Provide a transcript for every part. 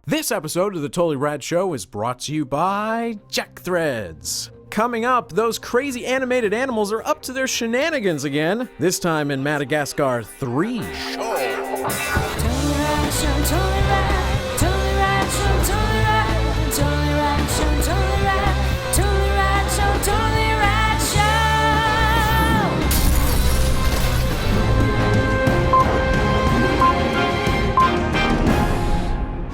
This episode of the Totally Rad Show is brought to you by Jack Threads. Coming up, those crazy animated animals are up to their shenanigans again, this time in Madagascar 3.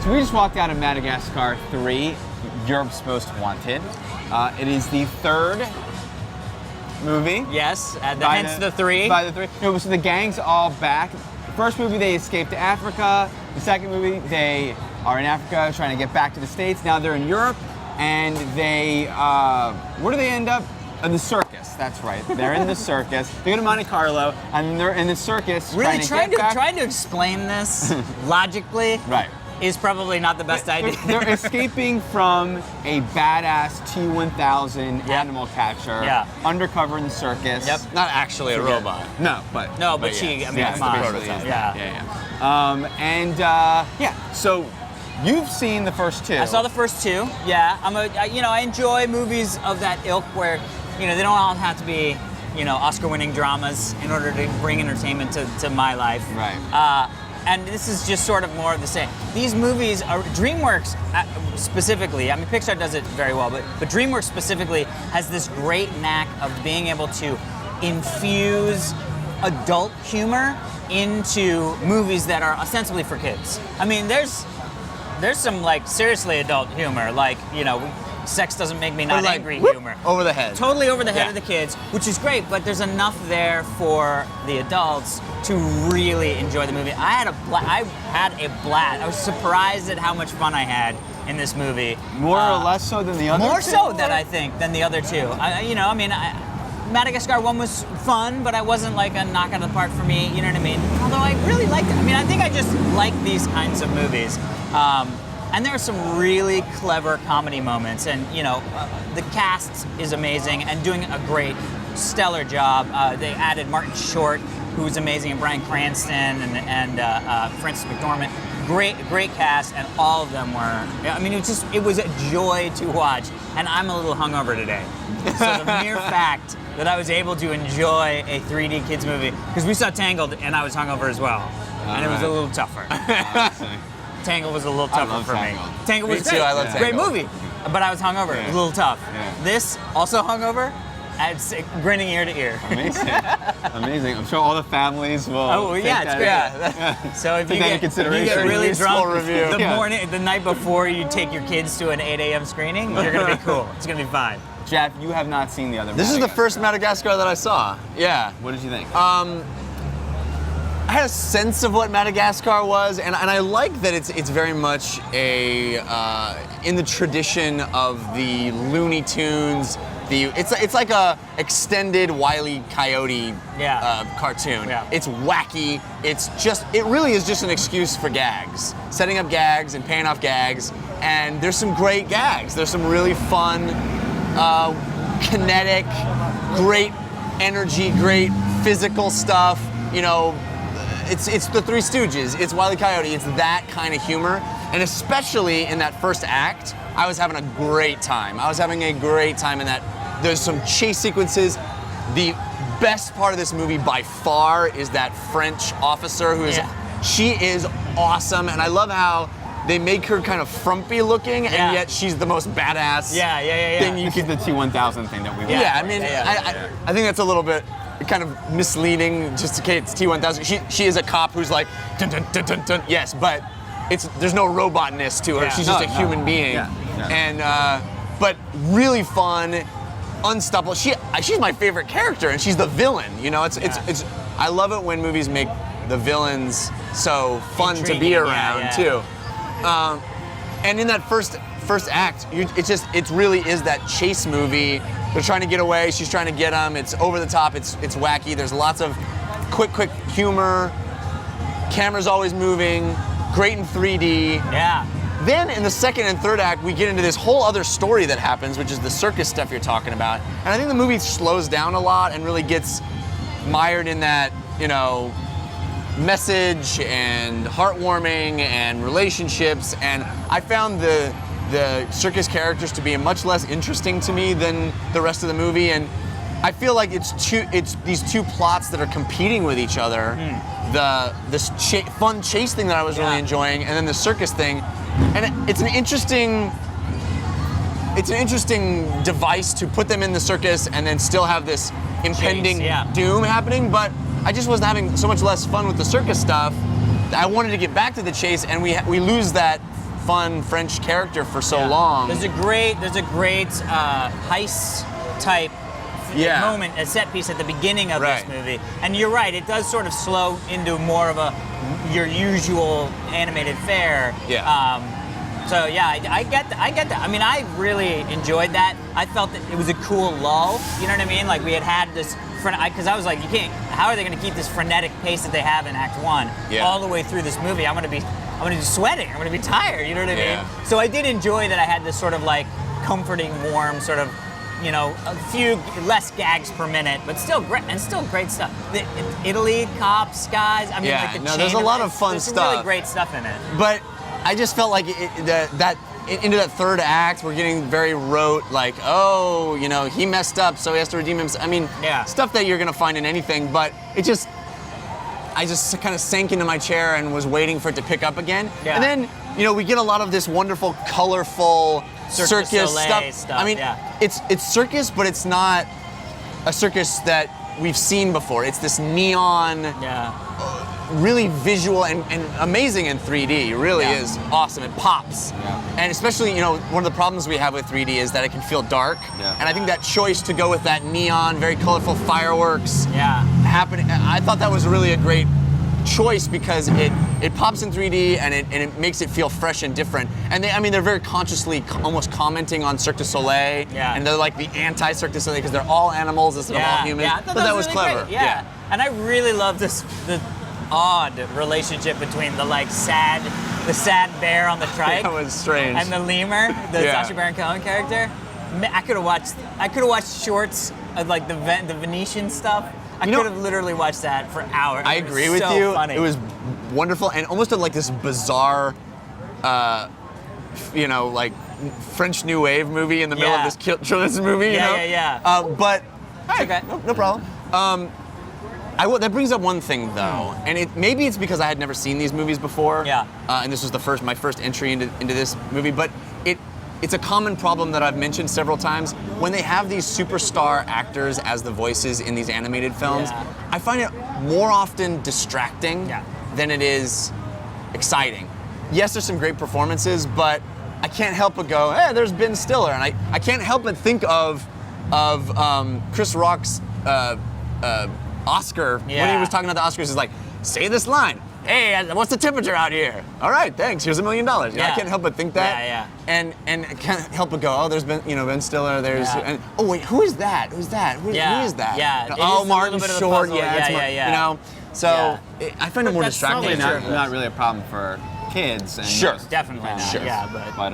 So we just walked out of Madagascar 3, Europe's Most Wanted. It is the third movie. Yes, hence the three. By the three. No, so the gang's all back. The first movie, they escaped to Africa. The second movie, they are in Africa trying to get back to the States. Now they're in Europe, and they, where do they end up? In the circus, that's right. They're in the circus. They go to Monte Carlo, and they're in the circus Really trying to explain this logically. Right. Is probably not the best idea. They're escaping from a badass T-1000 animal catcher, undercover in the circus. Yep. Not actually a robot. No, but she, I mean, yeah, come on. prototype. Yeah. So you've seen the first two. I saw the first two. Yeah, I enjoy movies of that ilk where, they don't all have to be, Oscar-winning dramas in order to bring entertainment to my life. Right. And this is just sort of more of the same. These movies are, DreamWorks specifically, I mean Pixar does it very well, but DreamWorks specifically has this great knack of being able to infuse adult humor into movies that are ostensibly for kids. I mean, there's some like seriously adult humor, like, sex doesn't make me not angry humor. Over the head. Totally over the head of the kids, which is great, but there's enough there for the adults to really enjoy the movie. I had a blast. I was surprised at how much fun I had in this movie. More or less so than the other two? More so than I think than the other two. Madagascar 1 was fun, but I wasn't like a knock out of the park for me, you know what I mean? Although I really liked it. I mean, I think I just like these kinds of movies. And there are some really clever comedy moments, and the cast is amazing and doing a great, stellar job. They added Martin Short, who's amazing, and Bryan Cranston and Frances McDormand. Great cast, and all of them were. I mean, it was a joy to watch. And I'm a little hungover today, so the mere fact that I was able to enjoy a 3D kids movie, because we saw Tangled, and I was hungover as well, and it was a little tougher. Tangled was a little tougher for me. Tangled was great. I love Tangled. Great movie, but I was hungover. It was a little tough. Yeah. This, also hungover, grinning ear to ear. Amazing. Amazing. I'm sure all the families will. Oh, yeah, it's great. Yeah. So if you Take that into consideration. really drunk review. the night before you take your kids to an 8 a.m. screening, you're going to be cool. It's going to be fine. Jeff, you have not seen the other This is the first Madagascar that I saw. Yeah. What did you think? I had a sense of what Madagascar was, and I like that it's very much in the tradition of the Looney Tunes. It's like a extended Wile E. Coyote cartoon. Yeah. It's wacky. It really is just an excuse for gags, setting up gags and paying off gags. And there's some great gags. There's some really fun, kinetic, great energy, great physical stuff. It's the Three Stooges, it's Wile E. Coyote, it's that kind of humor. And especially in that first act, I was having a great time. In that. There's some chase sequences. The best part of this movie by far is that French officer she is awesome. And I love how they make her kind of frumpy looking, and yet she's the most badass thing you could. The T-1000 thing that we I think that's a little bit kind of misleading, just in case it's T-1000. She is a cop who's like, dun, dun, dun, dun, dun. Yes, but there's no robotness to her. She's just a human being. And but really fun, unstoppable. She's my favorite character, and she's the villain. It's I love it when movies make the villains so fun to be around too. And in that first act, it really is that chase movie. They're trying to get away. She's trying to get them. It's over the top. It's wacky. There's lots of quick humor. Camera's always moving. Great in 3D. Yeah. Then in the second and third act, we get into this whole other story that happens, which is the circus stuff you're talking about. And I think the movie slows down a lot and really gets mired in that, message and heartwarming and relationships, and I found the circus characters to be much less interesting to me than the rest of the movie, and I feel like it's these two plots that are competing with each other. This fun chase thing that I was really enjoying, and then the circus thing, and it's an interesting device to put them in the circus and then still have this impending doom happening, but I just wasn't having so much less fun with the circus stuff. I wanted to get back to the chase, and we lose that fun French character for so long. There's a great heist type moment, a set piece at the beginning of this movie, and you're right. It does sort of slow into more of your usual animated fare. So yeah, I get that. I mean, I really enjoyed that. I felt that it was a cool lull. You know what I mean? Like we had this, because I was like, how are they going to keep this frenetic pace that they have in Act 1 all the way through this movie? I'm going to be sweating. I'm going to be tired. You know what I mean? So I did enjoy that I had this sort of like comforting, warm sort of, a few less gags per minute, but still great stuff. Italy, cops, guys. I mean, there's a lot of fun stuff. There's really great stuff in it. But I just felt like into that third act, we're getting very rote, like, he messed up, so he has to redeem himself. I mean, stuff that you're gonna find in anything, but I just kind of sank into my chair and was waiting for it to pick up again. And then, we get a lot of this wonderful, colorful circus stuff. I mean, it's circus, but it's not a circus that we've seen before. It's this neon, really visual and amazing in 3D. It really is awesome. It pops. And especially, one of the problems we have with 3D is that it can feel dark. And I think that choice to go with that neon, very colorful fireworks happening, I thought that was really a great choice because it pops in 3D and it makes it feel fresh and different. And they're very consciously almost commenting on Cirque du Soleil. And they're like the anti-Cirque du Soleil because they're all animals instead of all humans. But that was really clever. And I really love the odd relationship between the sad bear on the trike. That was strange. And the lemur, the Sacha Baron Cohen character. I could have watched shorts of like the Venetian stuff. I could have literally watched that for hours. I agree with you. Funny. It was wonderful and almost like this bizarre, like French New Wave movie in the middle of this children's movie. But hey, no problem. That brings up one thing though, and maybe it's because I had never seen these movies before. And this was my first entry into this movie, but it's a common problem that I've mentioned several times. When they have these superstar actors as the voices in these animated films, I find it more often distracting than it is exciting. Yes, there's some great performances, but I can't help but go, hey, there's Ben Stiller. And I can't help but think of Chris Rock's Oscar, when he was talking about the Oscars, he's like, say this line. Hey, what's the temperature out here? All right, thanks. Here's $1 million. I can't help but think that. And I can't help but go, there's Ben Stiller. There's oh wait, who is that? Who is that? Who is that? Oh, Martin Short. So I find it more distracting. Probably not really a problem for kids. And definitely not. But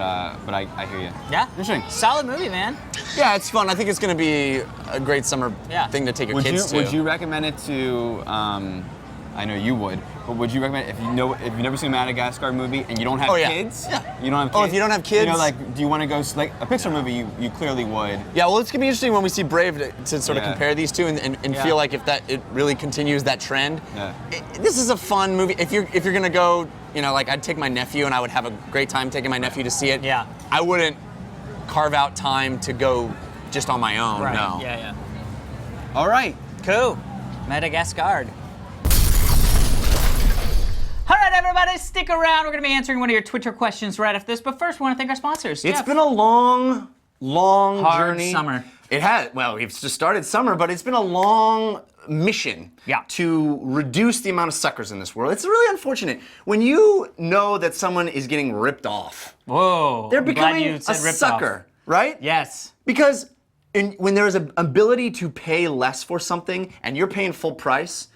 I hear you. Yeah, interesting. Solid movie, man. Yeah, it's fun. I think it's going to be a great summer thing to take your kids to. Would you recommend it to? I know you would, but would you recommend if you've never seen a Madagascar movie and you don't have kids? You don't have kids. Oh, if you don't have kids, do you want to go like a Pixar movie? You clearly would. Yeah, well, it's gonna be interesting when we see Brave to sort of compare these two and feel like if it really continues that trend. This is a fun movie. If you're gonna go, I'd take my nephew and I would have a great time taking my nephew to see it. I wouldn't carve out time to go just on my own. Right. No. All right. Cool. Madagascar. All right, everybody, stick around. We're going to be answering one of your Twitter questions right after this. But first, we want to thank our sponsors. It's been a long hard journey. Summer. It has. Well, we've just started summer, but it's been a long mission to reduce the amount of suckers in this world. It's really unfortunate. When you know that someone is getting ripped off, they're becoming a sucker, right? Yes. Because when there is an ability to pay less for something and you're paying full price,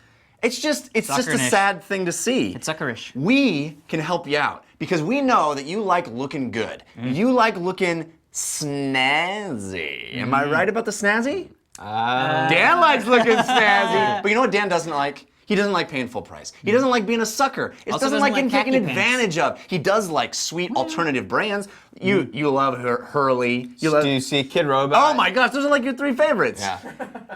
it's just a sad thing to see. It's suckerish. We can help you out because we know that you like looking good. You like looking snazzy. Am I right about the snazzy? Dan likes looking snazzy. But you know what Dan doesn't like? He doesn't like paying full price. He doesn't like being a sucker. He Also doesn't like doesn't getting like taken khaki pants. advantage of. He does like sweet alternative brands. You love Hurley. You love. Do you see Kid Robot? Oh my gosh, those are like your 3 favorites. Yeah.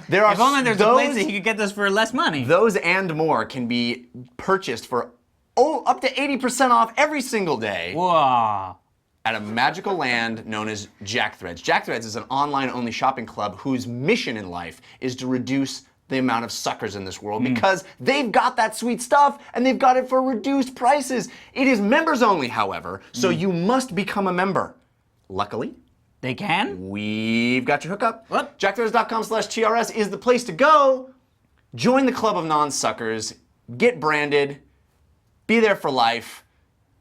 There are If only there's a those, place that you could get this for less money. Those and more can be purchased for up to 80% off every single day. Whoa. At a magical land known as Jack Threads. Jack Threads is an online-only shopping club whose mission in life is to reduce the amount of suckers in this world because they've got that sweet stuff and they've got it for reduced prices. It is members only, however, so you must become a member. Luckily, They can? we've got your hookup. What? JackThreads.com/TRS is the place to go. Join the club of non-suckers. Get branded. Be there for life.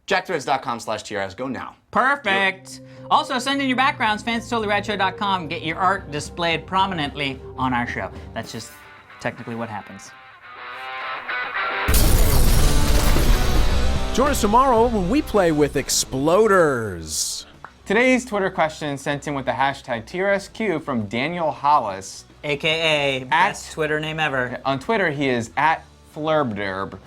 JackThreads.com/TRS. Go now. Perfect. Also, send in your backgrounds, fans@totallyradshow.com. Get your art displayed prominently on our show. That's just technically what happens. Join us tomorrow when we play with Exploders. Today's Twitter question sent in with the hashtag TRSQ from Daniel Hollis. AKA best Twitter name ever. On Twitter, he is @Flurbderb.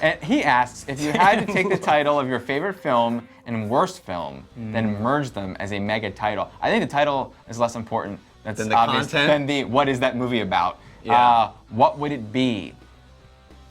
And he asks, if you had to take the title of your favorite film and worst film, then merge them as a mega title. I think the title is less important. That's Than the obvious content? than the what is that movie about. Yeah. What would it be?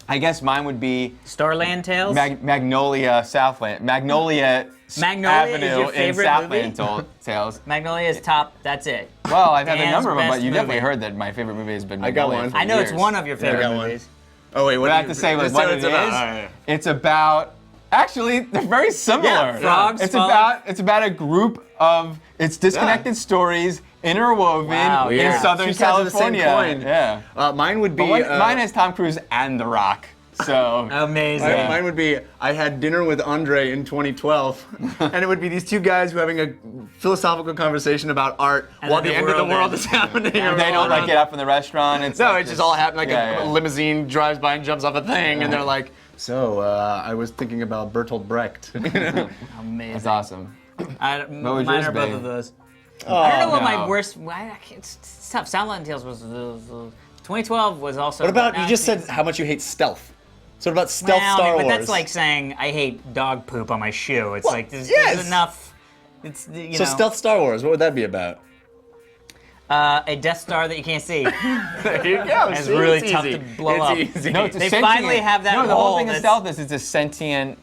I guess mine would be Starland Tales? Magnolia Southland. Magnolia Magnolia is Avenue your in favorite Southland movie? Tales. Magnolia is top, that's it. Well, I've had a Dan's number of them, but best you definitely movie. heard that my favorite movie has been I got Magnolia one. for I know it's years. one of your favorite got one. movies. Oh wait, what But I do have you- to say just what it it's is. about. All right. It's about. Actually, they're very similar. Yeah, frogs It's fall- about a group of disconnected stories interwoven Wow, in yeah. Southern Two sides of the same California. coin. Yeah. Mine would be. But mine has Tom Cruise and The Rock. So Amazing. Mine would be, I had dinner with Andre in 2012, and it would be these two guys who are having a philosophical conversation about art And while then the the end of the world world ends. is happening. they don't like get up from the restaurant. It's No, like it's just all happening. Like yeah, a yeah. limousine drives by and jumps off a thing, and they're like, so, I was thinking about Bertolt Brecht. Amazing. That's awesome. Was yours, mine are both babe? of those. I don't know what my no. worst. It's tough. Southland Tales was. 2012 was also. What about, you now just it's- said how much you hate stealth. So what about stealth Well, Star but Wars? that's like saying I hate dog poop on my shoe. It's Well, like there's yes. enough. It's So stealth Star Wars, what would that be about? a Death Star that you can't see. There you go. It's really tough to blow up. It's easy. No, it's a They sentient- finally have that No, the whole hole thing of that's- stealth is it's a sentient.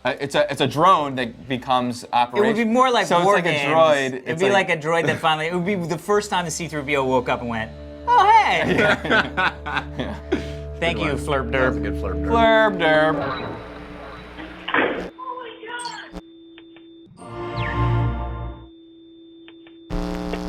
It's a drone that becomes It operational. would be more like so war it's like games. a droid. It'd It's be like a droid that finally. It would be the first time the C-3PO woke up and went, "Oh hey." Thank you, Flurp That's a Derp. good flirt. Flurb derb.